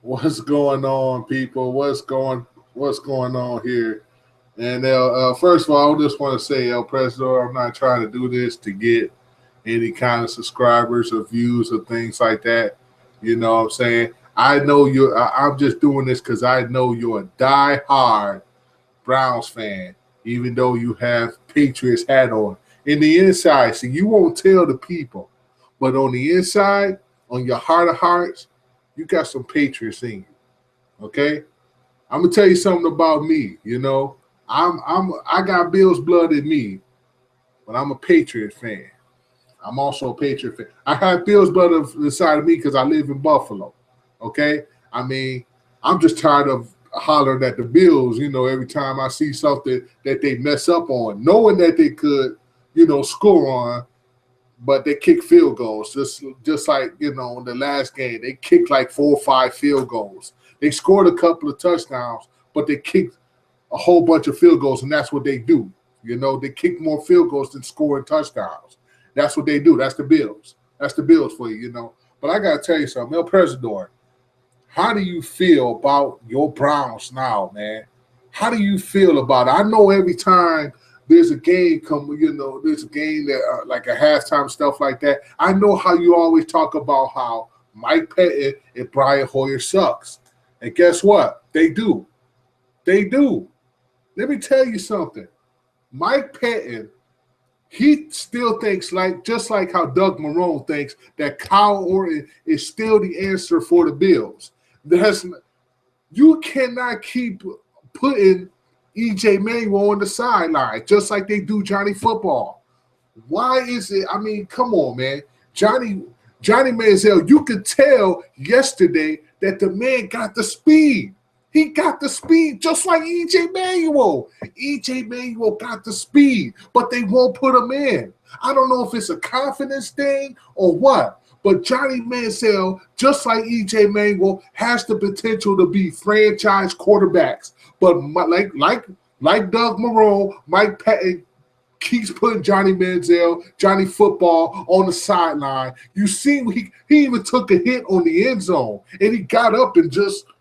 What's going on, people? What's going on here? And first of all, I just want to say, Elpresador, I'm not trying to do this to get any kind of subscribers or views or things like that. You know what I'm saying? I know you. I'm just doing this because I know you're a die-hard Browns fan, even though you have Patriots hat on. In the inside, see, you won't tell the people, but on the inside, on your heart of hearts, you got some Patriots in you. Okay, I'm gonna tell you something about me. I got Bills blood in me, but I'm a Patriot fan. I'm also a Patriot fan. I have Bills blood inside of me because I live in Buffalo. Okay, I mean, I'm just tired of hollering at the Bills. Every time I see something that they mess up on, knowing that they could, score on, but they kick field goals. Just like in the last game, they kicked like 4 or 5 field goals. They scored a couple of touchdowns, but they kicked a whole bunch of field goals, and that's what they do. They kick more field goals than scoring touchdowns. That's what they do. That's the Bills. That's the Bills for you. But I gotta tell you something, Elpresador. How do you feel about your Browns now, man? How do you feel about it? I know every time there's a game there's a game that like a halftime stuff like that. I know how you always talk about how Mike Pettin and Brian Hoyer sucks. And guess what? They do. They do. Let me tell you something. Mike Pettin, he still thinks just like how Doug Marrone thinks that Kyle Orton is still the answer for the Bills. You cannot keep putting EJ Manuel on the sideline just like they do Johnny Football. Why is it? I mean, come on, man. Johnny Manziel, you could tell yesterday that the man got the speed. He got the speed just like EJ Manuel. EJ Manuel got the speed, but they won't put him in. I don't know if it's a confidence thing or what, but Johnny Manziel, just like EJ Manuel, has the potential to be franchise quarterbacks. But like Doug Marrone, Mike Pettin keeps putting Johnny Manziel, Johnny Football on the sideline. You see, he even took a hit on the end zone, and he got up and just –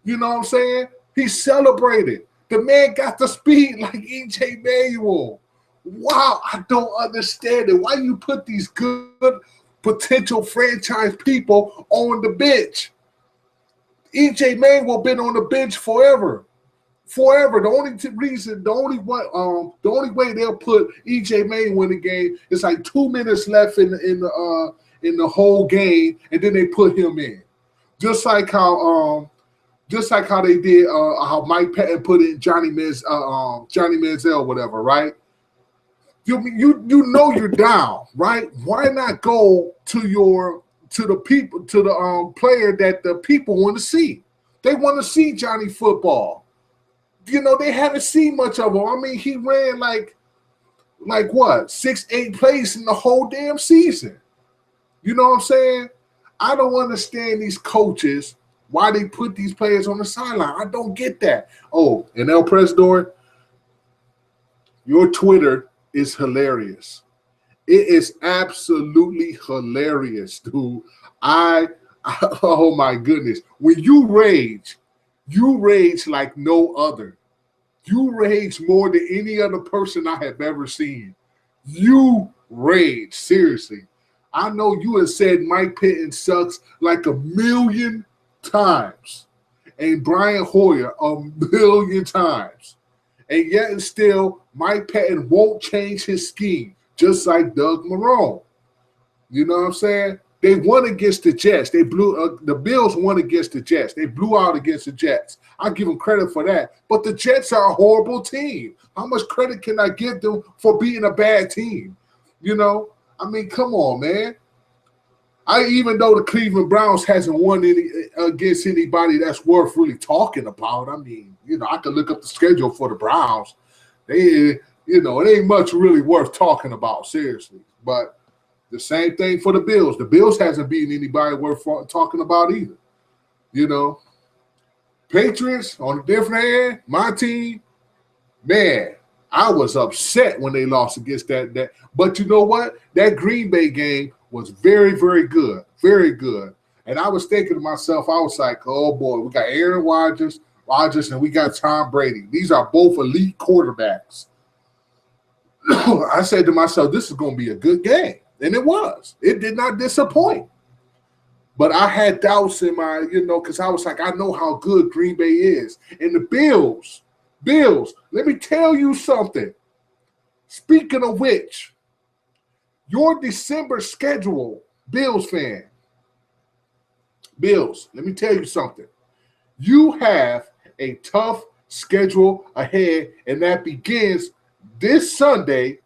you know what I'm saying? He celebrated. The man got the speed like EJ Manuel. Wow, I don't understand it. Why you put these good potential franchise people on the bench? EJ Manuel been on the bench forever. Forever. The only way they'll put EJ Manuel in the game is like 2 minutes left in the whole game, and then they put him in. Just like how they did, how Mike Pettin put in Johnny Manziel, whatever, right? You know you're down, right? Why not go to the player that the people want to see? They want to see Johnny Football. They haven't seen much of him. I mean, he ran like what, 6-8 plays in the whole damn season. You know what I'm saying? I don't understand these coaches. Why they put these players on the sideline? I don't get that. Oh, and Elpresador, your Twitter is hilarious. It is absolutely hilarious, dude. Oh my goodness. When you rage like no other. You rage more than any other person I have ever seen. You rage, seriously. I know you have said Mike Pettin sucks like a million times, and Brian Hoyer a million times, and yet and still Mike Pettin won't change his scheme, just like Doug Marrone. You know what I'm saying? They won against the Jets. The Bills won against the Jets. They blew out against the Jets. I give them credit for that. But the Jets are a horrible team. How much credit can I give them for being a bad team? I mean, come on, man. Even though the Cleveland Browns hasn't won against anybody that's worth really talking about, I mean, I could look up the schedule for the Browns. It ain't much really worth talking about, seriously. But the same thing for the Bills. The Bills hasn't beaten anybody worth talking about either. Patriots, on the different hand, my team, man, I was upset when they lost against that. But you know what? That Green Bay game was very, very good. Very good. And I was thinking to myself, I was like, oh boy, we got Aaron Rodgers, and we got Tom Brady. These are both elite quarterbacks. I said to myself, this is going to be a good game. And it was. It did not disappoint. But I had doubts in my, because I was like, I know how good Green Bay is. And the Bills, let me tell you something. Speaking of which, your December schedule, Bills fan, Bills, let me tell you something. You have a tough schedule ahead, and that begins this Sunday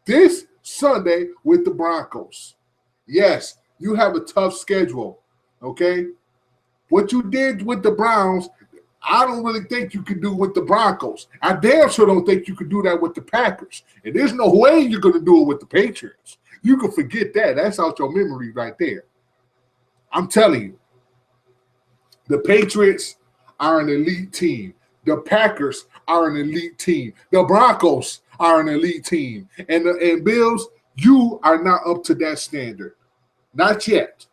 with the Broncos. Yes, you have a tough schedule, okay? What you did with the Browns, I don't really think you can do with the Broncos. I damn sure don't think you can do that with the Packers. And there's no way you're going to do it with the Patriots. You can forget that. That's out your memory right there. I'm telling you, the Patriots are an elite team. The Packers are an elite team. The Broncos are an elite team. And Bills, you are not up to that standard. Not yet.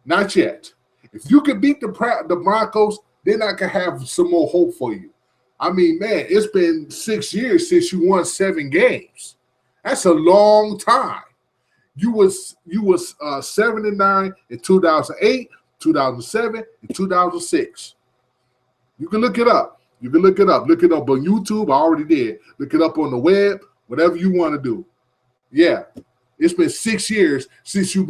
Not yet. If you can beat the Broncos, then I can have some more hope for you. I mean, man, it's been 6 years since you won 7 games. That's a long time. You was 7-9 in 2008, 2007, and 2006. You can look it up. Look it up on YouTube. I already did. Look it up on the web. Whatever you want to do. Yeah, it's been 6 years since you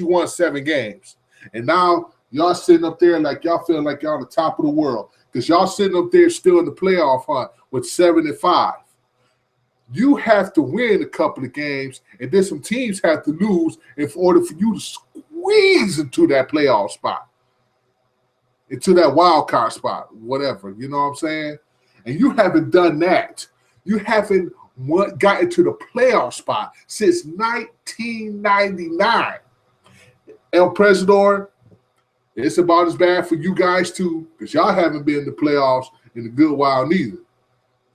won 7 games, and now y'all sitting up there like y'all feel like y'all on the top of the world because y'all sitting up there still in the playoff hunt with 7-5. You have to win a couple of games, and then some teams have to lose in order for you to squeeze into that playoff spot, into that wild card spot, whatever. You know what I'm saying? And you haven't done that. You haven't gotten to the playoff spot since 1999. Elpresador, it's about as bad for you guys too, because y'all haven't been in the playoffs in a good while neither.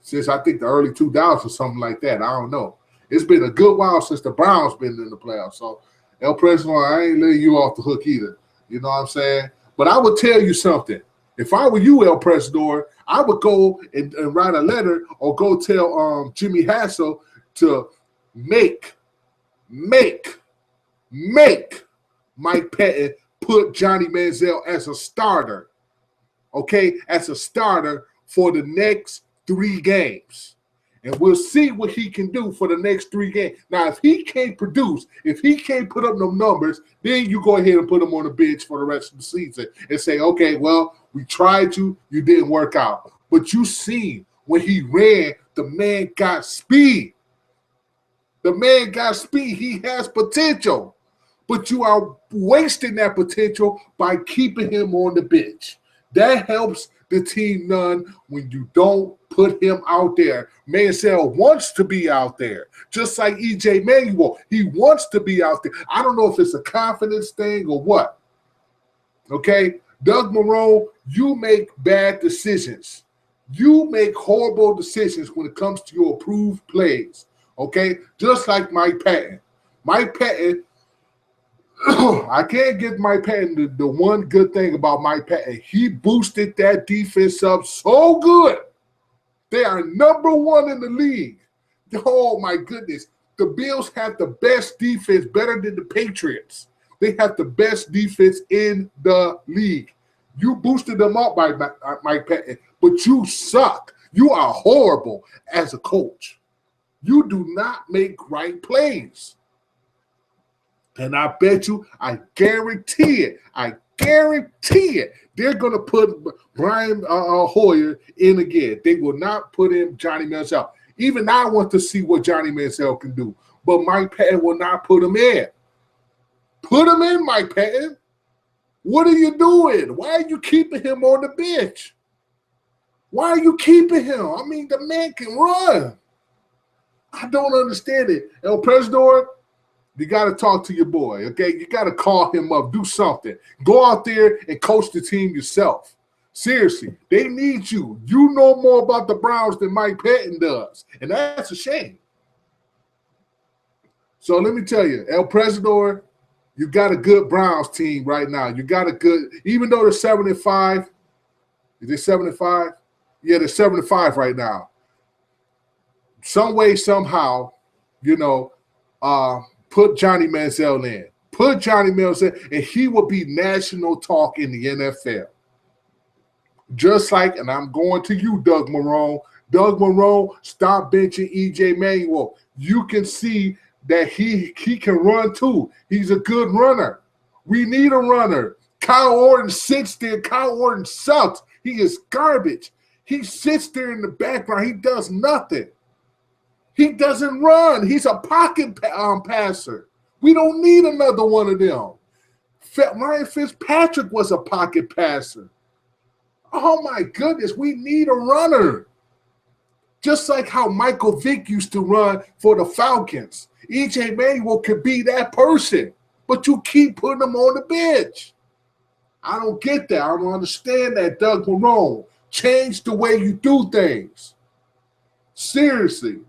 Since I think the early 2000s or something like that. I don't know. It's been a good while since the Browns been in the playoffs. So, Elpresador, I ain't letting you off the hook either. You know what I'm saying? But I would tell you something. If I were you, Elpresador, I would go and write a letter or go tell Jimmy Hassel to make Mike Pettin put Johnny Manziel as a starter, okay, as a starter for the next 3 games. And we'll see what he can do for the next 3 games. Now, if he can't produce, if he can't put up no numbers, then you go ahead and put him on the bench for the rest of the season and say, okay, well, we tried you didn't work out. But you see, when he ran, the man got speed. The man got speed. He has potential. But you are wasting that potential by keeping him on the bench. That helps the team none when you don't put him out there. Manziel wants to be out there, just like E.J. Manuel. He wants to be out there. I don't know if it's a confidence thing or what. Okay? Doug Marrone, you make bad decisions. You make horrible decisions when it comes to your approved plays. Okay? Just like Mike Pettin. Mike Pettin, I can't give Mike Pettin the one good thing about Mike Pettin. He boosted that defense up so good. They are number 1 in the league. Oh, my goodness. The Bills have the best defense, better than the Patriots. They have the best defense in the league. You boosted them up by Mike Pettin, but you suck. You are horrible as a coach. You do not make right plays. And I bet you, I guarantee it, they're going to put Brian Hoyer in again. They will not put in Johnny Manziel. Even I want to see what Johnny Manziel can do. But Mike Pettin will not put him in. Put him in, Mike Pettin. What are you doing? Why are you keeping him on the bench? Why are you keeping him? I mean, the man can run. I don't understand it. Elpresador, you got to talk to your boy, okay? You got to call him up, do something. Go out there and coach the team yourself. Seriously, they need you. You know more about the Browns than Mike Pettin does, and that's a shame. So let me tell you, Elpresador, You got a good Browns team right now. You got a good, even though they're 7-5. Is they 7-5? Yeah, they're 7-5 right now. Some way, somehow, put Johnny Manziel in. Put Johnny Manziel in, and he will be national talk in the NFL. Just like, and I'm going to you, Doug Marrone. Doug Marrone, stop benching E.J. Manuel. You can see that he can run too. He's a good runner. We need a runner. Kyle Orton sits there. Kyle Orton sucks. He is garbage. He sits there in the background. He does nothing. He doesn't run. He's a pocket passer. We don't need another one of them. Ryan Fitzpatrick was a pocket passer. Oh, my goodness. We need a runner. Just like how Michael Vick used to run for the Falcons. E.J. Manuel could be that person, but you keep putting him on the bench. I don't get that. I don't understand that, Doug Marrone. Change the way you do things. Seriously.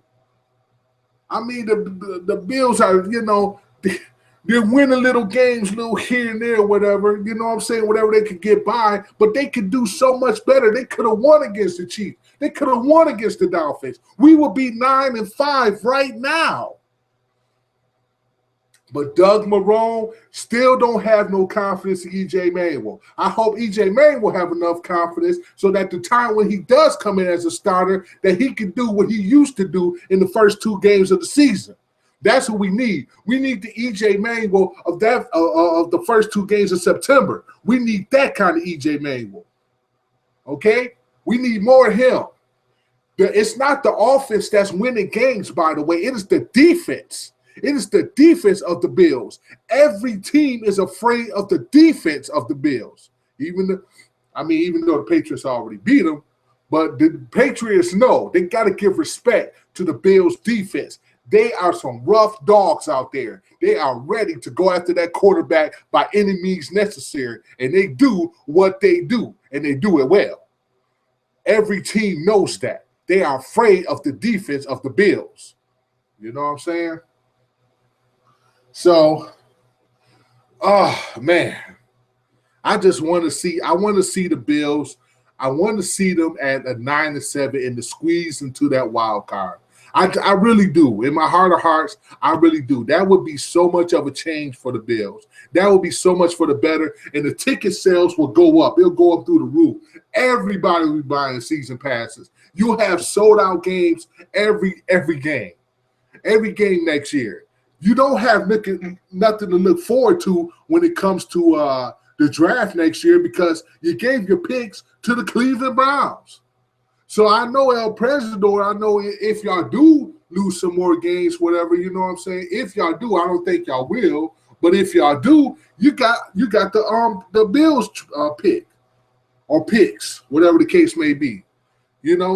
I mean, the Bills are, they're winning little games, little here and there, whatever. You know what I'm saying? Whatever they could get by, but they could do so much better. They could have won against the Chiefs. They could have won against the Dolphins. We would be 9-5 right now. But Doug Marrone still don't have no confidence in E.J. Manuel. I hope E.J. Manuel have enough confidence so that the time when he does come in as a starter, that he can do what he used to do in the first 2 games of the season. That's what we need. We need the E.J. Manuel of the first 2 games of September. We need that kind of E.J. Manuel. Okay? We need more of him. It's not the offense that's winning games, by the way. It is the defense. It is the defense of the Bills. Every team is afraid of the defense of the Bills. Even though the Patriots already beat them, but the Patriots know they got to give respect to the Bills' defense. They are some rough dogs out there. They are ready to go after that quarterback by any means necessary, and they do what they do, and they do it well. Every team knows that. They are afraid of the defense of the Bills. You know what I'm saying? So, oh, man. I just want to see the Bills. I want to see them at a 9-7 and to squeeze into that wild card. I really do. In my heart of hearts, I really do. That would be so much of a change for the Bills. That would be so much for the better, and the ticket sales will go up. It'll go up through the roof. Everybody will be buying season passes. You'll have sold-out games every game. Every game next year. You don't have nothing to look forward to when it comes to the draft next year because you gave your picks to the Cleveland Browns. So I know Elpresador, I know if y'all do lose some more games, whatever, you know what I'm saying? If y'all do, I don't think y'all will. But if y'all do, you got the Bills pick or picks, whatever the case may be.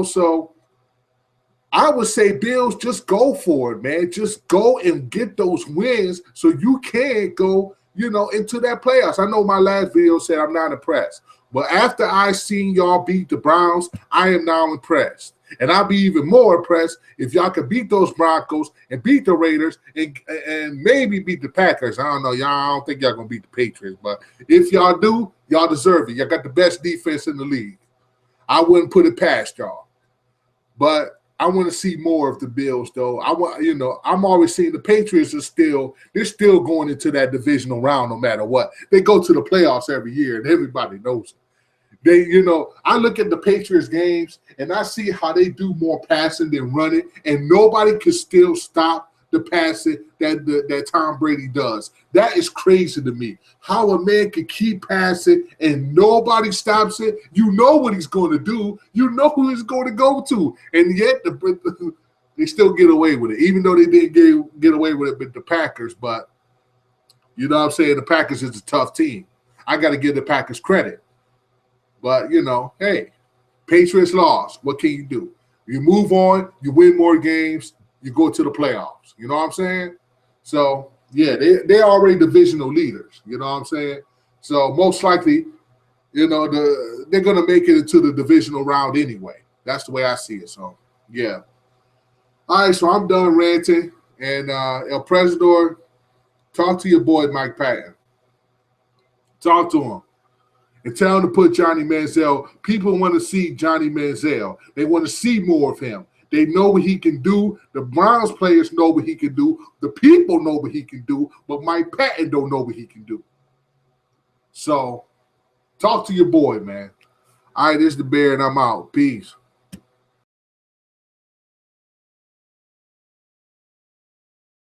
So I would say, Bills, just go for it, man. Just go and get those wins so you can go, into that playoffs. I know my last video said I'm not impressed. But after I seen y'all beat the Browns, I am now impressed. And I'll be even more impressed if y'all can beat those Broncos and beat the Raiders and maybe beat the Packers. I don't know. I don't think y'all going to beat the Patriots. But if y'all do, y'all deserve it. Y'all got the best defense in the league. I wouldn't put it past y'all. But I want to see more of the Bills, though. I'm always seeing the Patriots they're still going into that divisional round no matter what. They go to the playoffs every year, and everybody knows it. I look at the Patriots games, and I see how they do more passing than running, and nobody can still stop the passing that Tom Brady does. That is crazy to me. How a man can keep passing and nobody stops it. You know what he's going to do. You know who he's going to go to. And yet they still get away with it, even though they didn't get away with it with the Packers. But you know what I'm saying? The Packers is a tough team. I got to give the Packers credit. But, hey, Patriots lost. What can you do? You move on. You win more games. You go to the playoffs. You know what I'm saying? So, yeah, they're already divisional leaders. You know what I'm saying? So, most likely, they're going to make it into the divisional round anyway. That's the way I see it. So, yeah. All right, so I'm done ranting. And Elpresador, Talk to your boy Mike Patton. Talk to him. And tell him to put Johnny Manziel. People want to see Johnny Manziel. They want to see more of him. They know what he can do. The Browns players know what he can do. The people know what he can do. But Mike Patton don't know what he can do. So, talk to your boy, man. All right, this is the Bear, and I'm out. Peace.